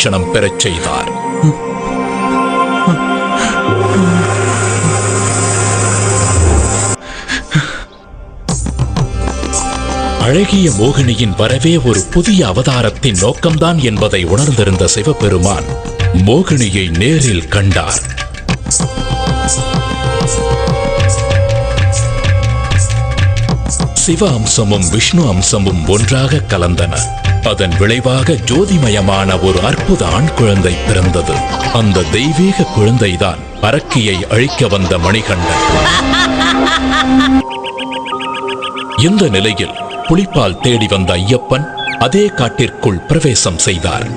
தரிசனம் பெறச் செய்தார். அழகிய மோகினியின் வரவே ஒரு புதிய அவதாரத்தின் நோக்கம்தான் என்பதை உணர்ந்திருந்த சிவபெருமான் மோகினியை நேரில் கண்டார். சிவ அம்சமும் விஷ்ணு அம்சமும் ஒன்றாக கலந்தன. அதன் விளைவாக ஜோதிமயமான ஒரு அற்புத ஆண் குழந்தை பிறந்தது. அந்த தெய்வீக குழந்தைதான் அரக்கியை அழிக்க வந்த மணிகண்டன். இந்த நிலையில் புலிப்பால் தேடி வந்த ஐயப்பன் அதே காட்டிற்குள் பிரவேசம் செய்தார்.